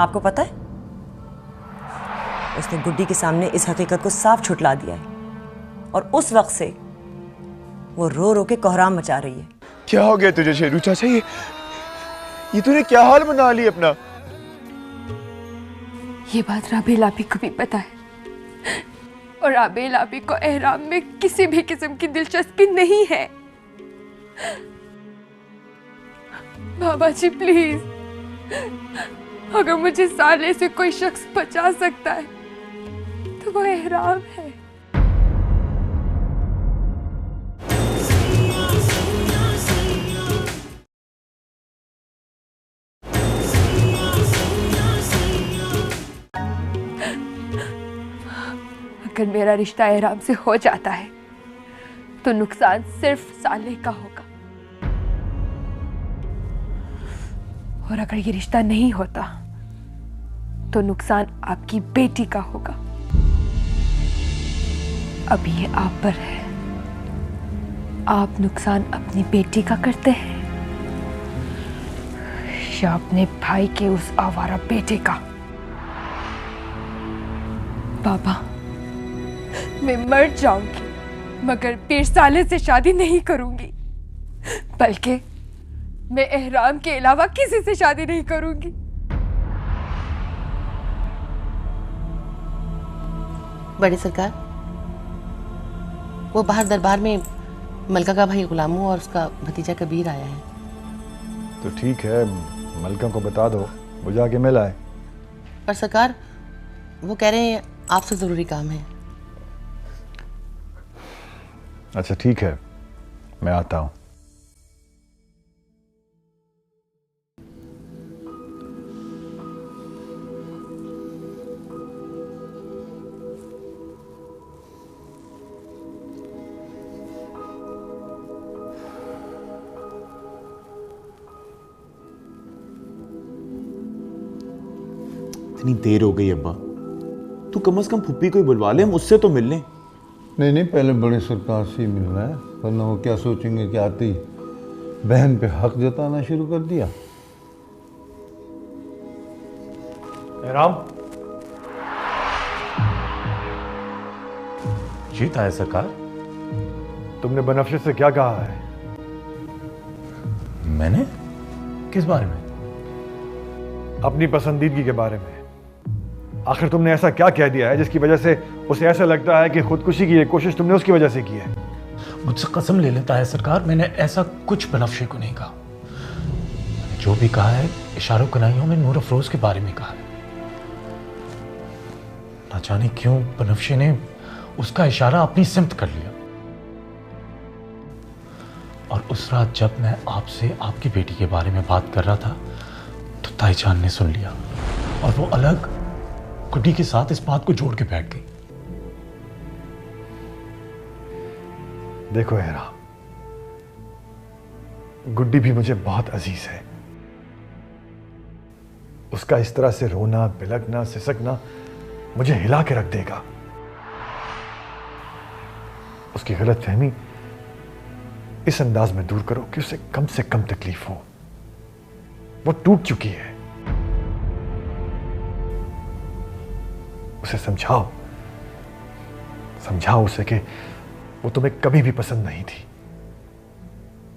आपको पता है, उसने गुड्डी के सामने इस हकीकत को साफ छुटला दिया है और उस वक्त से वो रो रो के कोहराम मचा रही है। क्या हो गया तुझे शेरू चाचा? ये तूने क्या हाल बना ली अपना? ये बात राबेल आपी को भी पता है और राबेल आपी को एहराम में किसी भी किस्म की दिलचस्पी नहीं है। बाबा जी प्लीज, अगर मुझे साले से कोई शख्स बचा सकता है तो वो एहराम है। अगर मेरा रिश्ता एहराम से हो जाता है तो नुकसान सिर्फ साले का होगा, और अगर ये रिश्ता नहीं होता तो नुकसान आपकी बेटी का होगा। अब ये आप पर है, आप नुकसान अपनी बेटी का करते हैं या अपने भाई के उस आवारा बेटे का। बाबा, मैं मर जाऊंगी मगर पीर साले से शादी नहीं करूंगी, बल्कि मैं एहराम के अलावा किसी से शादी नहीं करूंगी। बड़ी सरकार, वो बाहर दरबार में मलका का भाई गुलामू और उसका भतीजा कबीर आया है। तो ठीक है, मलका को बता दो, वो जाके मिल आए। पर सरकार, वो कह रहे हैं आपसे जरूरी काम है। अच्छा ठीक है, मैं आता हूं। इतनी देर हो गई अब्बा, तू कम से कम फुप्पी को ही बुलवा ले, हम उससे तो मिल लें। नहीं, पहले बड़ी सरकार से ही मिलना है, वरना वो क्या सोचेंगे कि आती बहन पे हक जताना शुरू कर दिया। राम जीता है सरकार। तुमने बनफ्शे से क्या कहा है? मैंने? किस बारे में? अपनी पसंदीदगी के बारे में। आखिर तुमने ऐसा क्या कह दिया है जिसकी वजह से उसे ऐसा लगता है कि खुदकुशी की ये कोशिश तुमने उसकी वजह से की है? मुझसे कसम ले लेता है सरकार, मैंने ऐसा कुछ बनफ्शे को नहीं कहा। मैंने जो भी कहा है इशारों कनाइयों में नूर अफरोज के बारे में कहा है। ना जाने क्यों बनफ्शे ने उसका इशारा अपनी सिमत कर लिया, और उस रात जब मैं आपसे आपकी बेटी के बारे में बात कर रहा था तो ताईजान ने सुन लिया और वो अलग गुड्डी के साथ इस बात को जोड़ के बैठ गई। देखो हेरा, गुड्डी भी मुझे बहुत अजीज है। उसका इस तरह से रोना, बिलकना, सिसकना मुझे हिला के रख देगा। उसकी गलतफहमी इस अंदाज में दूर करो कि उसे कम से कम तकलीफ हो। वो टूट चुकी है, उसे समझाओ उसे कि वो तुम्हें कभी भी पसंद नहीं थी,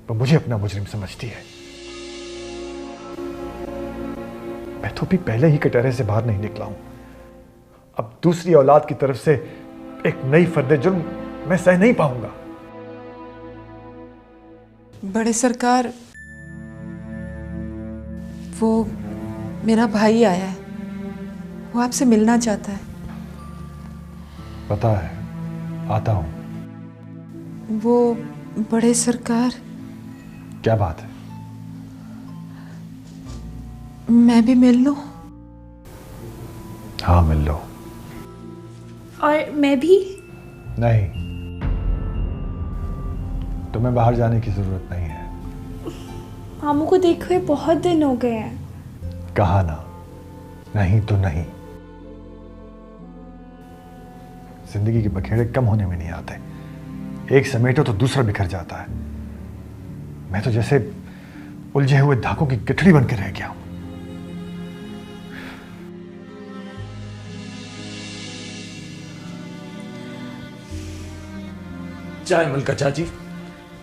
वो मुझे अपना मुजरिम समझती है। मैं तो भी पहले ही कटहरे से बाहर नहीं निकला हूं, अब दूसरी औलाद की तरफ से एक नई फर्द जुर्म मैं सह नहीं पाऊंगा। बड़े सरकार, वो मेरा भाई आया है, वो आपसे मिलना चाहता है। पता है, आता हूं। वो बड़े सरकार। क्या बात है? मैं भी मिल लूं? हाँ मिल लो। और मैं भी? नहीं, तुम्हें बाहर जाने की जरूरत नहीं है। मामू को देखे हुए बहुत दिन हो गए हैं। कहा ना, नहीं तो नहीं। जिंदगी के बखेड़े कम होने में नहीं आते, एक समेटो तो दूसरा बिखर जाता है। मैं तो जैसे उलझे हुए धागों की गठड़ी बन के रह गया हूं। चाहे मलका चाची,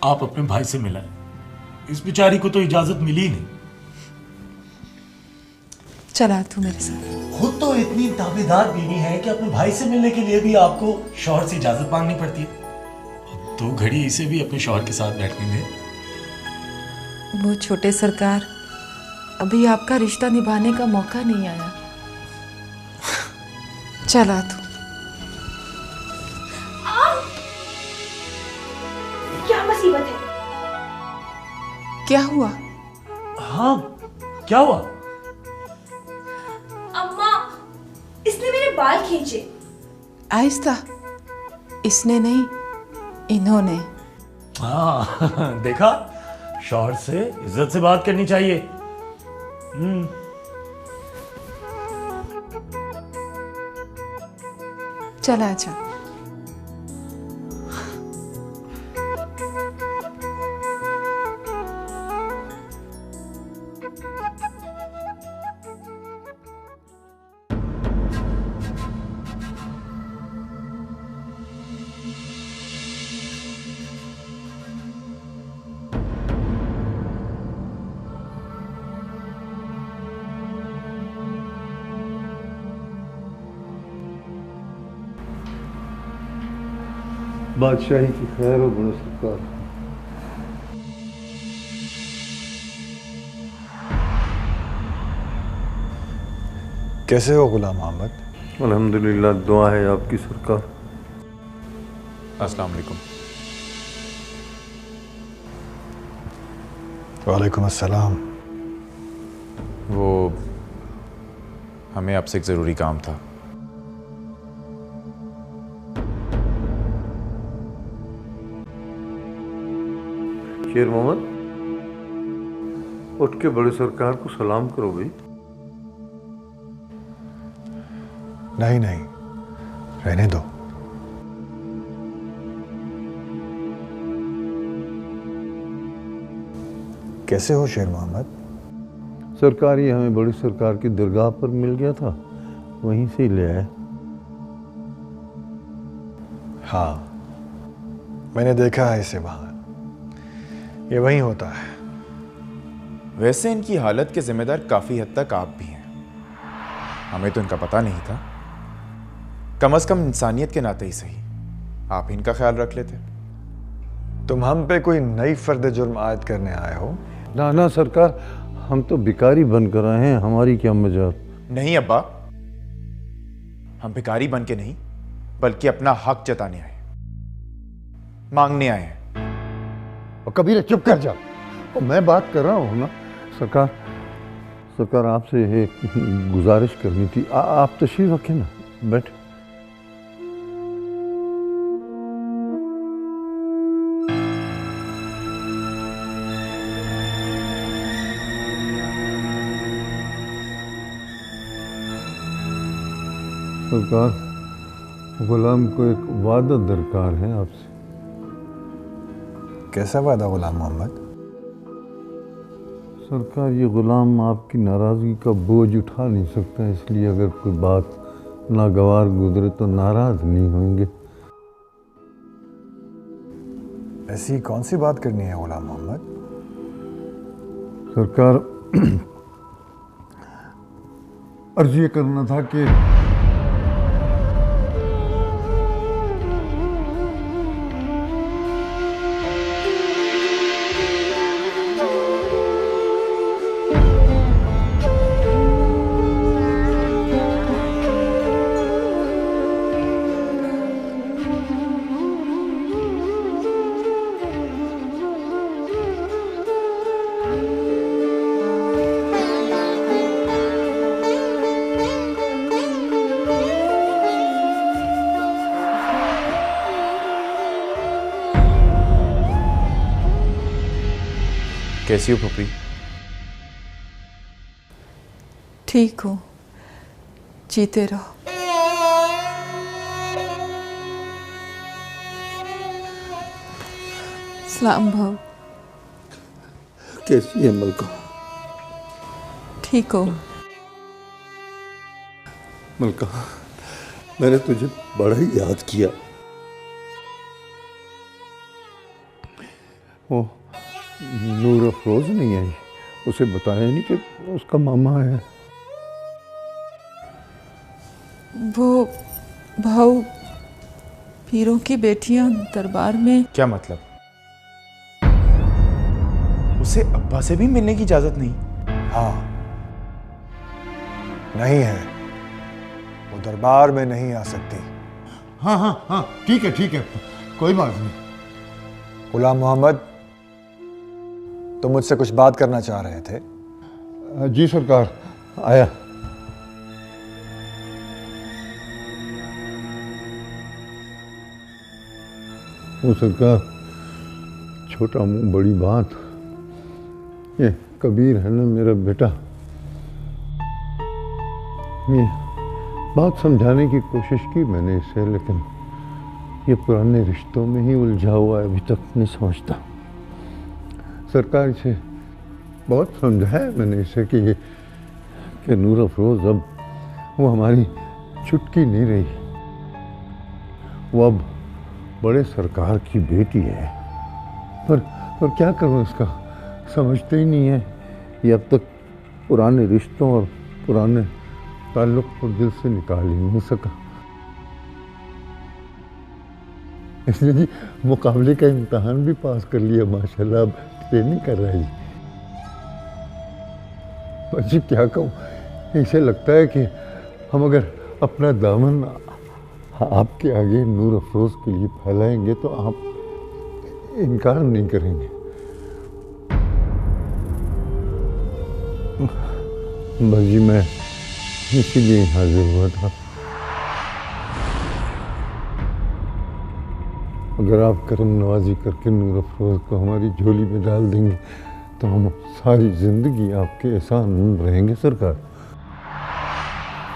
आप अपने भाई से मिलाएं। इस बेचारी को तो इजाजत मिली ही नहीं। चला तू मेरे साथ। खुद तो इतनी दावेदार बीवी है कि अपने भाई से मिलने के लिए भी आपको शौहर से इजाजत मांगनी पड़ती है। तो घड़ी इसे भी अपने शौहर के साथ बैठने दें। वो छोटे सरकार, अभी आपका रिश्ता निभाने का मौका नहीं आया। चला तू। क्या मुसीबत है? क्या हुआ? हाँ, क्या हुआ? अम्मा, इसने मेरे बाल खींचे। आहिस्ता, इसने नहीं, इन्होंने। हाँ देखा, शौहर से इज्जत से बात करनी चाहिए। चला जा। बादशाही की खैर हो बड़े सरकार। कैसे हो गुलाम मोहम्मद? अल्हम्दुलिल्लाह, दुआ है आपकी सरकार। अस्सलाम वालेकुम। वालेकुम अस्सलाम। वो हमें आपसे एक ज़रूरी काम था। शेर मोहम्मद, उठ के बड़े सरकार को सलाम करो भाई। नहीं नहीं, रहने दो। कैसे हो शेर मोहम्मद? सरकार ये हमें बड़ी सरकार की दरगाह पर मिल गया था, वहीं से ही ले आए। हाँ, मैंने देखा है इसे वहां। ये वहीं होता है। वैसे इनकी हालत के जिम्मेदार काफ़ी हद तक आप भी हैं। हमें तो इनका पता नहीं था। कम से कम इंसानियत के नाते ही सही आप इनका ख्याल रख लेते। तुम हम पे कोई नई फर्द जुर्म आयद करने आए हो? ना ना सरकार, हम तो भिखारी बनकर आए हैं, हमारी क्या मजाल। नहीं अब्बा, हम भिखारी बन के नहीं बल्कि अपना हक जताने आए, मांगने आए हैं। और कबीर चुप कर जा, और मैं बात कर रहा हूँ ना। सरकार, सरकार आपसे एक गुजारिश करनी थी। आप तशरीफ रखें ना, बैठ। सरकार, गुलाम को एक वादा दरकार है आपसे। कैसा वादा गुलाम मोहम्मद? सरकार, ये गुलाम आपकी नाराज़गी का बोझ उठा नहीं सकता, इसलिए अगर कोई बात नागवार गुजरे तो नाराज़ नहीं होंगे। ऐसी कौन सी बात करनी है गुलाम मोहम्मद? सरकार, अर्ज ये करना था कि कैसी हो फूफी? ठीक हो, जीते रहो। सलाम भाव। कैसी है मलका? ठीक हो? मलका, मैंने तुझे बड़ा ही याद किया। वो नूर अफरोज नहीं आई, उसे बताया नहीं कि उसका मामा है। वो भाऊ पीरों की बेटियां दरबार में। क्या मतलब? उसे अब्बा से भी मिलने की इजाजत नहीं? हाँ, नहीं है, वो दरबार में नहीं आ सकती। हाँ हाँ हाँ, ठीक है, कोई बात नहीं। गुलाम मोहम्मद, तुम मुझसे कुछ बात करना चाह रहे थे? जी सरकार, आया। वो सरकार, छोटा मुंह बड़ी बात। ये कबीर है ना मेरा बेटा, ये बात समझाने की कोशिश की मैंने इसे, लेकिन ये पुराने रिश्तों में ही उलझा हुआ है, अभी तक नहीं समझता। सरकार इसे बहुत समझाया मैंने इसे कि नूर अफरोज अब वो हमारी छुटकी नहीं रही, वो अब बड़े सरकार की बेटी है। पर क्या करूं इसका, समझते ही नहीं है। ये अब तक पुराने रिश्तों और पुराने ताल्लुक को दिल से निकाल ही नहीं सका। इसने जी मुकाबले का इम्तहान भी पास कर लिया माशाल्लाह, अब ट्रेनिंग कर रहा है जी। पर जी क्या कहूँ, इसे लगता है कि हम अगर अपना दामन आपके आगे नूर अफरोज के लिए फैलाएंगे तो आप इनकार नहीं करेंगे। बस जी मैं इसीलिए हाजिर हुआ था। अगर आप करम नवाजी करके नूर अफरोज को हमारी झोली में डाल देंगे तो हम सारी जिंदगी आपके एहसान रहेंगे सरकार।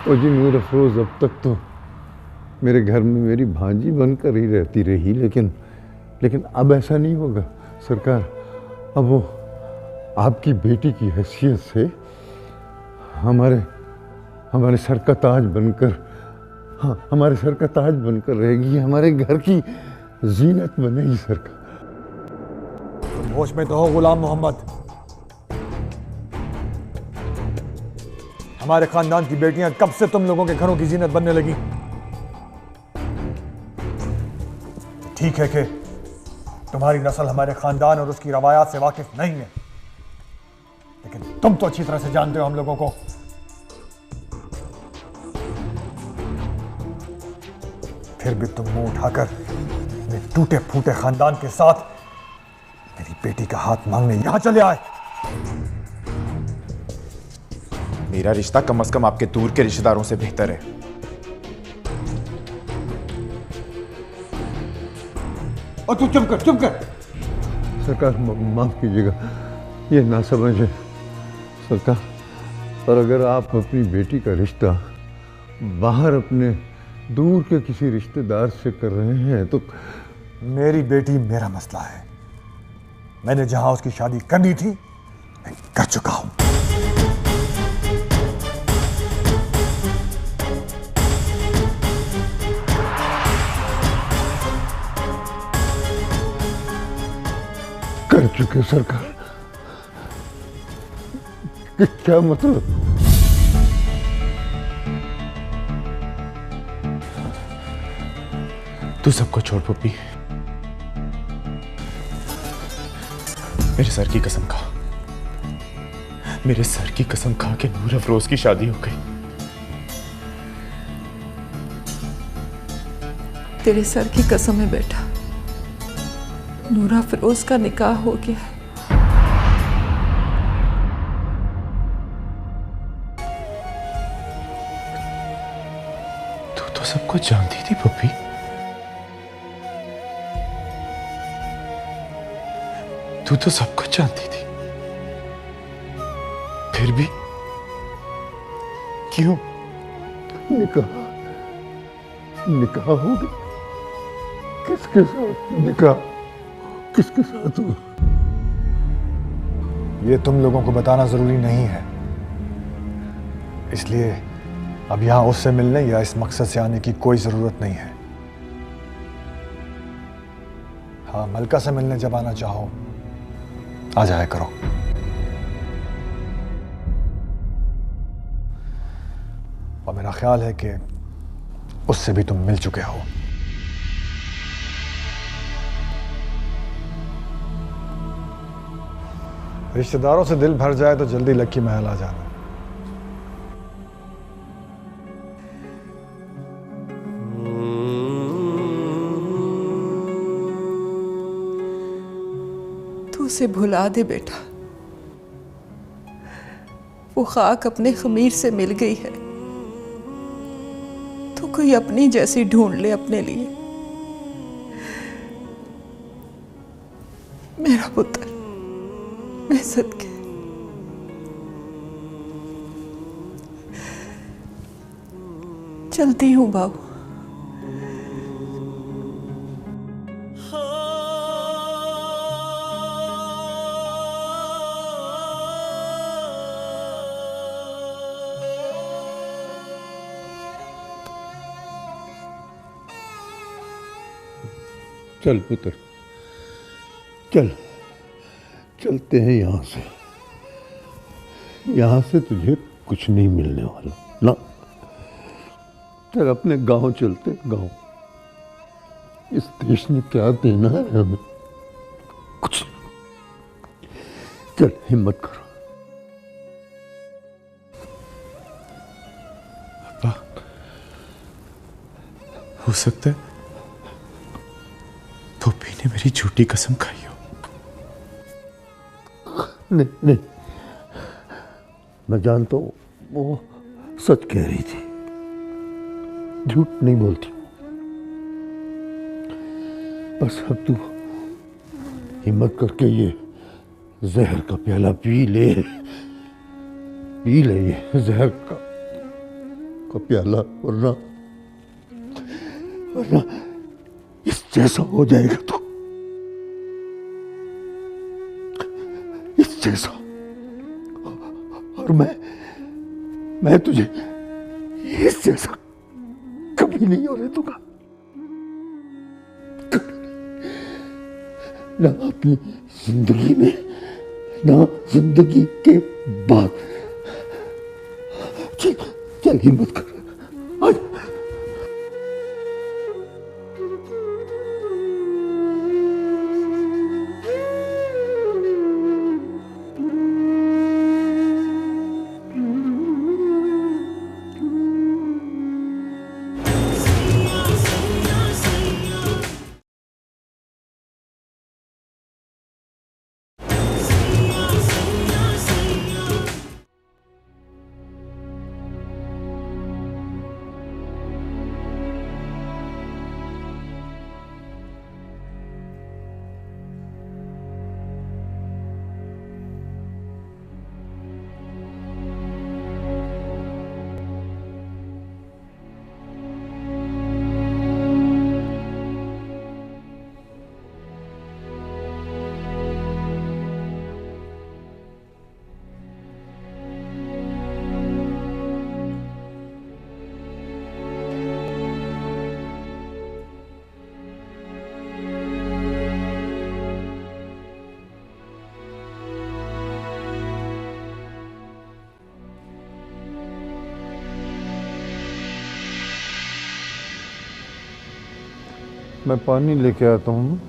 और जी नूर अफरोज अब तक तो मेरे घर में मेरी भांजी बनकर ही रहती रही, लेकिन अब ऐसा नहीं होगा सरकार। अब वो आपकी बेटी की हैसियत से हमारे सर का ताज बनकर, हाँ हमारे सर का ताज बनकर रहेगी, हमारे घर की जीनत बनेगी सरकार। तुम होश में तो हो गुलाम मोहम्मद? हमारे खानदान की बेटियां कब से तुम लोगों के घरों की जीनत बनने लगी? ठीक है कि तुम्हारी नस्ल हमारे खानदान और उसकी रवायात से वाकिफ नहीं है, लेकिन तुम तो अच्छी तरह से जानते हो हम लोगों को। फिर भी तुम मुंह उठाकर मेरे टूटे फूटे खानदान के साथ मेरी बेटी का हाथ मांगने यहां चले आए। मेरा रिश्ता कम से कम आपके दूर के रिश्तेदारों से बेहतर है। और तू चुप कर। सरकार माफ कीजिएगा, ये ना समझ है सरकार। पर अगर आप अपनी बेटी का रिश्ता बाहर अपने दूर के किसी रिश्तेदार से कर रहे हैं तो मेरी बेटी मेरा मसला है। मैंने जहां उसकी शादी करनी थी मैं कर चुका हूं। कर चुके सरकार। क्या मतलब? तू सबको छोड़ पुप्पी, मेरे सर की कसम खा, मेरे सर की कसम खा के नूर अफरोज की शादी हो गई। तेरे सर की कसम है बेटा, नूरा फिरोज का निकाह हो गया है। तू तो सब कुछ जानती थी पप्पी। तू तो सब कुछ जानती थी, फिर भी क्यों? निकाह हो गया? किसके साथ निकाह? किसके साथ हुआ? ये तुम लोगों को बताना जरूरी नहीं है, इसलिए अब यहां उससे मिलने या इस मकसद से आने की कोई जरूरत नहीं है। हाँ, मलका से मिलने जब आना चाहो आ जाया करो। और मेरा ख्याल है कि उससे भी तुम मिल चुके हो। रिश्तेदारों से दिल भर जाए तो जल्दी लक्की महल आ जाना। तू उसे भुला दे बेटा। वो खाक अपने खमीर से मिल गई है, तो कोई अपनी जैसी ढूंढ ले अपने लिए। मेरा पुत्र, मैं सदके। चलती हूँ बाबू। चल पुत्र, चल, चलते हैं यहाँ से। यहाँ से तुझे कुछ नहीं मिलने वाला ना। चल अपने गांव चलते, गांव। इस देश ने क्या देना है हमें? कुछ नहीं। चल हिम्मत करो। अब्बा, हो सकता है पुप्पी ने मेरी झूठी कसम खाई हो। नहीं नहीं, मैं जानता हूँ वो सच कह रही थी, झूठ नहीं बोलती। बस अब तू हिम्मत करके ये जहर का प्याला पी ले, पी ले ये जहर का प्याला, वरना इस जैसा हो जाएगा तू, इस जैसा। और मैं तुझे इस जैसा कभी नहीं होने दूंगा। ना अपनी जिंदगी में, ना जिंदगी के बाद। चल चल हिम्मत कर, आ जा। मैं पानी लेके आता हूँ।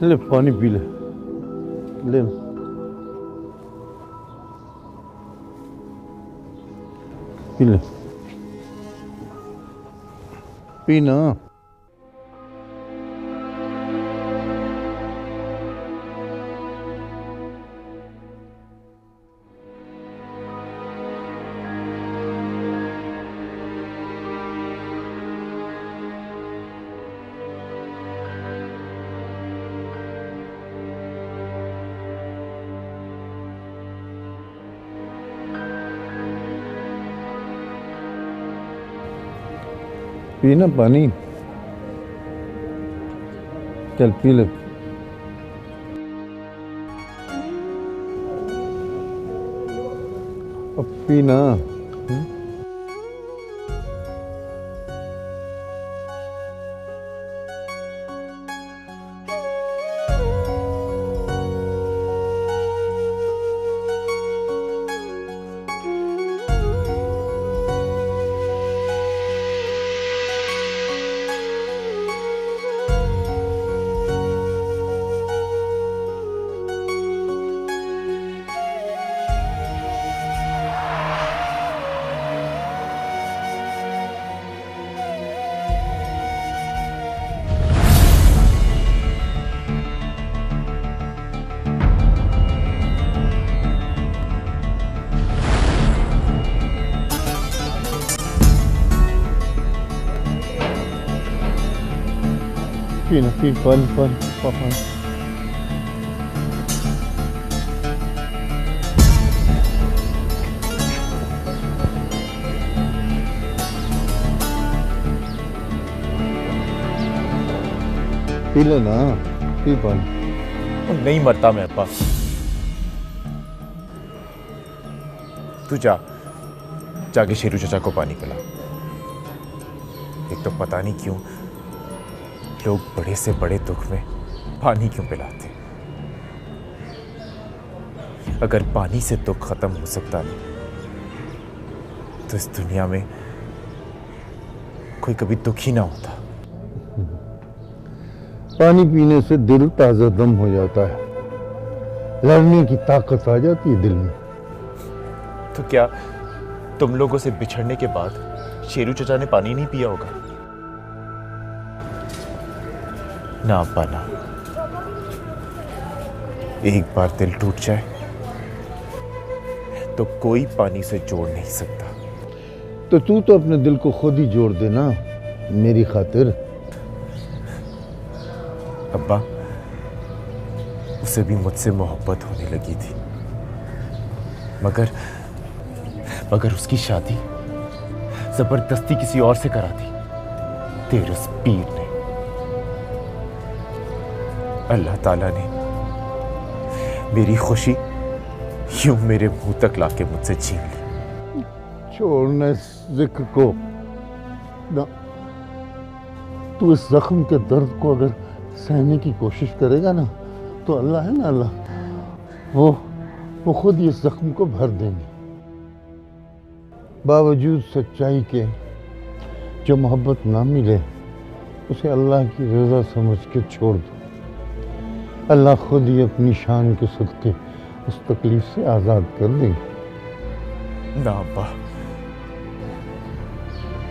ले पानी पी ले, ले पी ले, पीना। पीना पानी, चल पी ले। अब पीना। पीना, पी पानी पापा। पी लेना, पी पानी। नहीं मरता मैं अब्बा। तू जाके शेरू चाचा को पानी पिला। एक तो पता नहीं क्यों लोग बड़े से बड़े दुख में पानी क्यों पिलाते। अगर पानी से दुख खत्म हो सकता नहीं तो इस दुनिया में कोई कभी दुख ही ना होता। पानी पीने से दिल ताजा दम हो जाता है, लड़ने की ताकत आ जाती है दिल में। तो क्या तुम लोगों से बिछड़ने के बाद शेरू चाचा ने पानी नहीं पिया होगा? ना अब्बा ना, एक बार दिल टूट जाए तो कोई पानी से जोड़ नहीं सकता। तो तू तो अपने दिल को खुद ही जोड़ देना मेरी खातिर। अब्बा, उसे भी मुझसे मोहब्बत होने लगी थी, मगर उसकी शादी जबरदस्ती किसी और से करा दी तेरे उस पीर ने। अल्लाह ताला ने मेरी खुशी यूं मेरे मुंह तक लाके मुझसे छीन ली। छोड़ना इस जिक्र को ना। तू इस जख्म के दर्द को अगर सहने की कोशिश करेगा ना तो अल्लाह है ना, अल्लाह वो खुद ही इस जख्म को भर देंगे। बावजूद सच्चाई के जो मोहब्बत ना मिले उसे अल्लाह की रजा समझ के छोड़ दो। अल्लाह खुद ही अपनी शान के सदके उस तकलीफ से आजाद कर देंगे। ना अब्बा,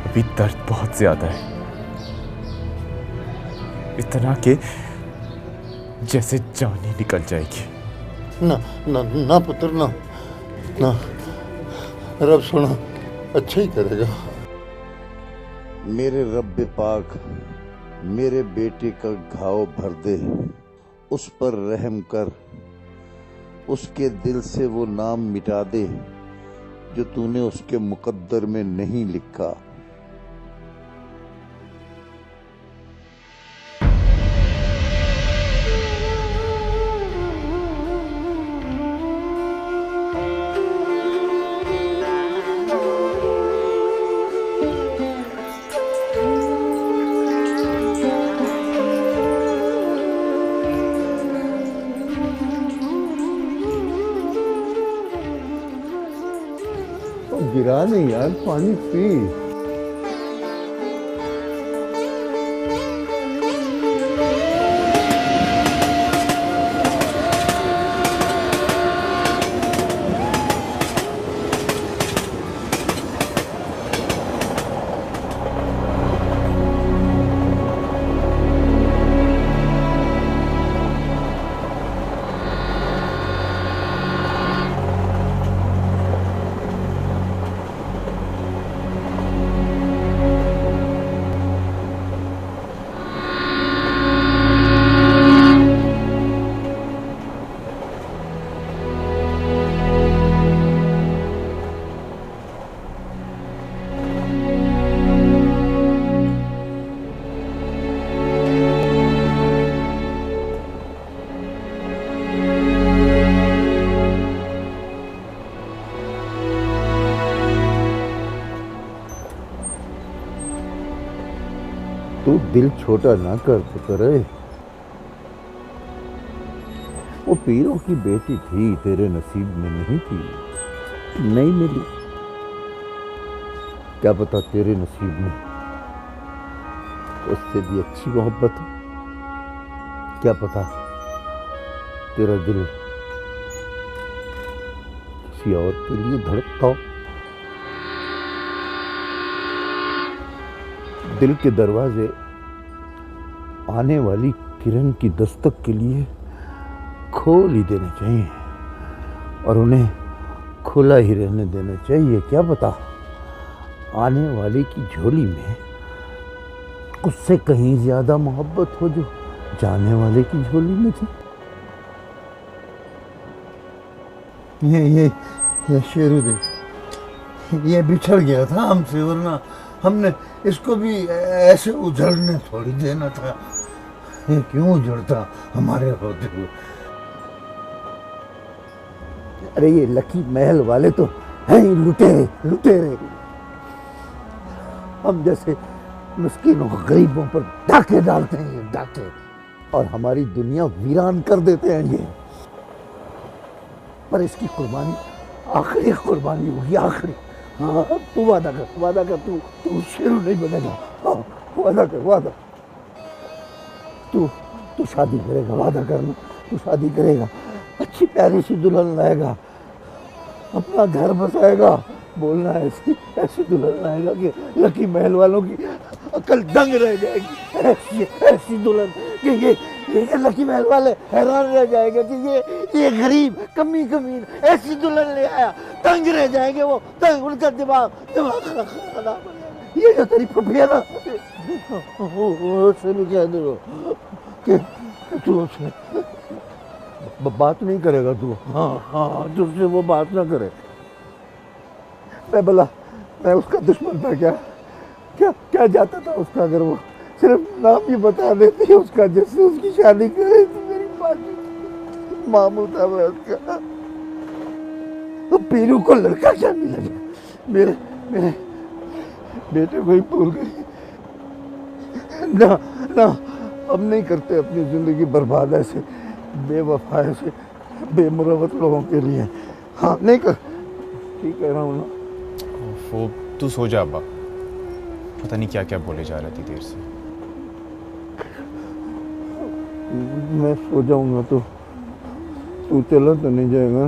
अभी दर्द बहुत ज्यादा है, इतना कि जैसे जान ही निकल जाएगी। ना ना ना पुत्र, ना ना, रब सुना अच्छा ही करेगा। मेरे रब पाक मेरे बेटे का घाव भर दे, उस पर रहम कर, उसके दिल से वो नाम मिटा दे जो तूने उसके मुकद्दर में नहीं लिखा। गिरा नहीं यार, पानी पी। तू दिल छोटा ना कर करे। वो पीरों की बेटी थी, तेरे नसीब में नहीं थी, नहीं मिली। क्या पता तेरे नसीब में उससे भी अच्छी मोहब्बत हो। क्या पता तेरा दिल किसी और के लिए धड़कता हो। दिल के दरवाजे आने वाली किरण की दस्तक के लिए खोल ही देने चाहिए और उन्हें खुला ही रहने देना चाहिए। क्या पता आने वाले की झोली में उससे कहीं ज्यादा मोहब्बत हो जो जाने वाले की झोली में थी। ये शेरू दे, ये बिछड़ गया था हमसे, वरना हमने इसको भी ऐसे उजड़ने थोड़ी देना था। ये क्यों उजड़ता हमारे होते हुए। अरे ये लकी महल वाले तो हैं ही लुटेरे लुटेरे। हम जैसे मिस्किनों गरीबों पर डाके डालते हैं ये डाके, और हमारी दुनिया वीरान कर देते हैं ये। पर इसकी कुर्बानी आखिरी कुर्बानी होगी, आखिरी। हाँ तू वादा कर, तू शेरू नहीं बनेगा। हाँ वादा कर, वादा। तू शादी करेगा, वादा करना। तू शादी करेगा, अच्छी प्यारी सी दुल्हन लाएगा, अपना घर बसाएगा। बोलना ऐसी दुल्हन लाएगा कि लकी महल वालों की अकल दंग रह जाएगी। ऐसी दुल्हन कि ये लकी महल वाले हैरान रह जाएंगे कि ये गरीब कमीन ऐसी दुल्हन ले आया। दंग रह जाएंगे वो, दंग। उनका दिमाग खराब हो जाएगा। ये जो तेरी फुफिया ना उससे भी कह दो कि तू उससे बात नहीं करेगा तू। हाँ तुझसे वो बात ना करे। मैं उसका दुश्मन था क्या जाता था उसका। अगर वो सिर्फ नाम ही बता देती उसका, जिससे उसकी शादी करे तो मेरी मामू था मैं उसका। तो पीरू को लड़का क्या मिला, मेरे बेटे को ही भूल गई। ना हम नहीं करते अपनी जिंदगी बर्बाद ऐसे बेवफा से बेमुरवत लोगों के लिए। हाँ नहीं कर, ठीक कह रहा हूँ ना। वो तू सो जा अब्बा, पता नहीं क्या क्या बोले जा रही थी देर से। मैं सो जाऊंगा तो तू चला तो नहीं जाएगा?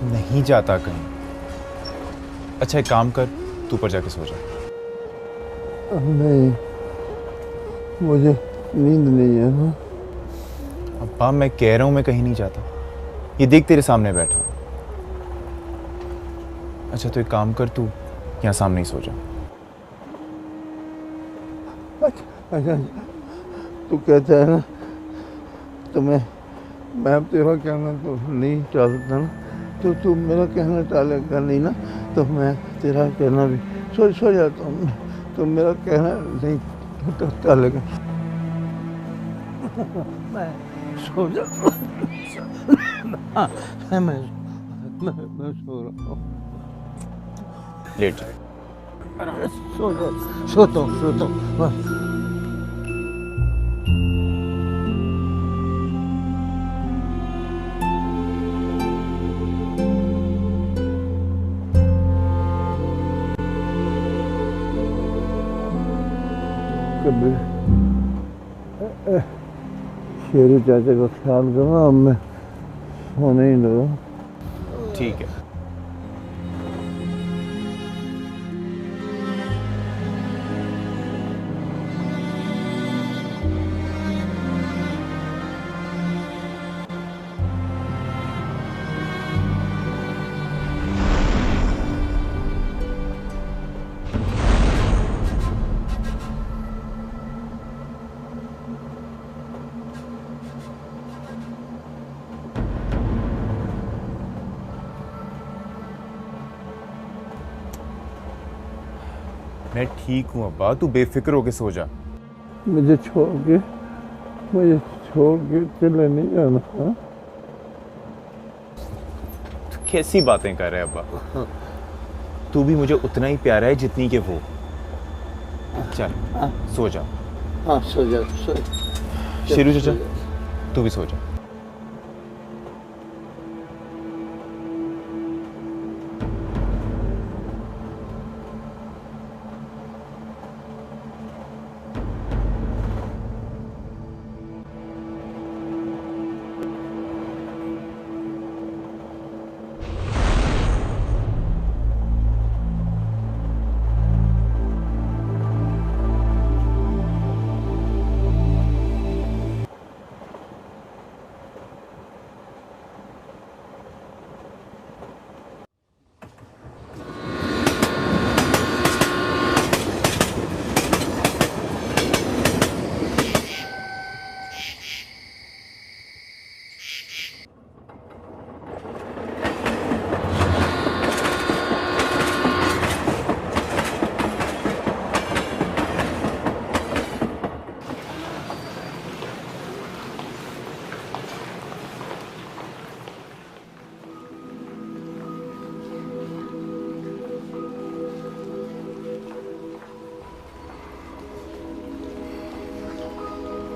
नहीं जाता कहीं। अच्छा एक काम कर, तू ऊपर जाके सो जा। नहीं, मुझे नींद नहीं है ना। अब्बा मैं कह रहा हूँ मैं कहीं नहीं जाता, ये देख तेरे सामने बैठा। अच्छा तो एक काम कर, तू यहाँ सामने ही सो जा। अच्छा तू कहता है ना तो मैं अब तेरा कहना तो नहीं टालता ना, तो तू मेरा कहना टालेगा नहीं ना, तो मैं तेरा कहना भी सो जाता हूँ। तो मेरा कहना नहीं टालेगा। मैं सो जाता हूँ। मैं सो रहा हूँ। लेट जा। सोता हूँ। शेरू चाचा का ख्याल करो, अब मैं सोने ही लगा। ठीक है। मैं ठीक हूँ अब्बा, तू बेफिक्र होके सो जा। मुझे छोड़ के चले नहीं जाना। हाँ? तू कैसी बातें कर रहे है अब्बा? तू भी मुझे उतना ही प्यारा है जितनी कि वो। चल सो जा। हाँ सो जा सो। शेरू चाचा तू भी सो जा।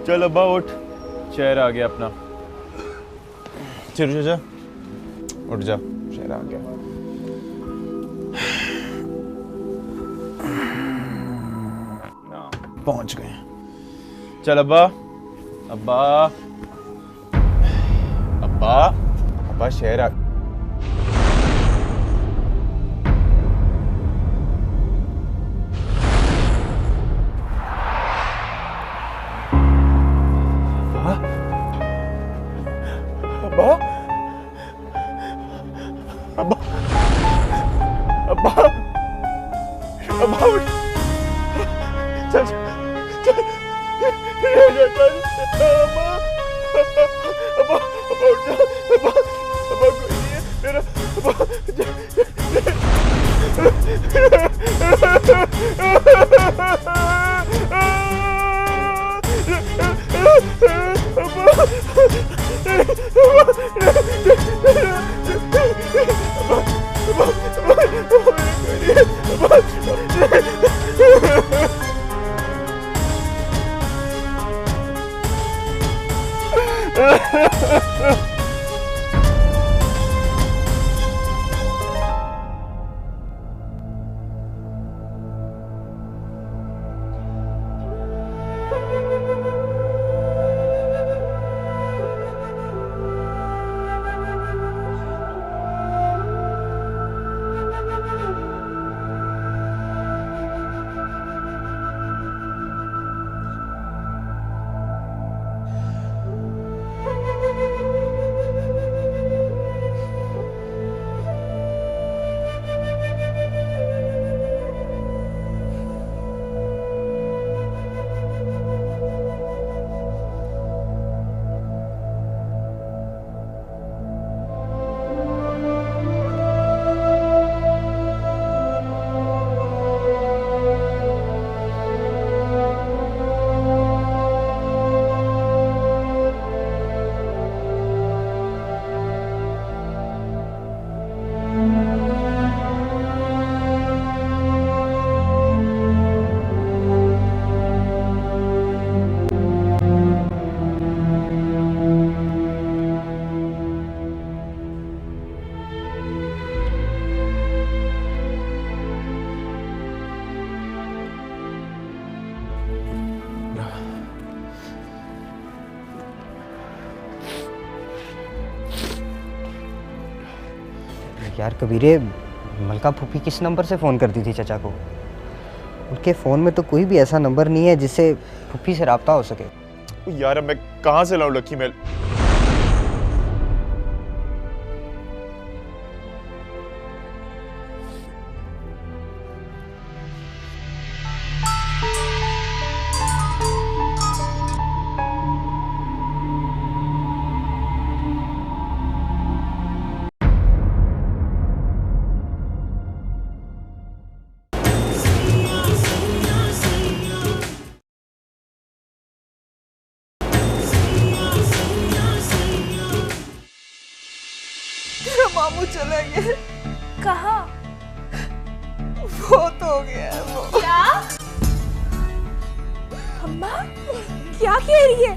चल अब्बा उठ, शहर आ गया अपना। चलो चाचा उठ जा, शहर आ गया। पहुंच गए। चल अब्बा अब्बा अब्बा अब्बा शहर आ यार कबीरे, मलका फूफी किस नंबर से फ़ोन करती थी चचा को? उनके फ़ोन में तो कोई भी ऐसा नंबर नहीं है जिससे फूफी से रब्ता हो सके। यार अब मैं कहाँ से लाऊं लकी मेल? मामू चले गए। कहाँ? बहुत हो गया है वो। क्या? माँ क्या कह रही है?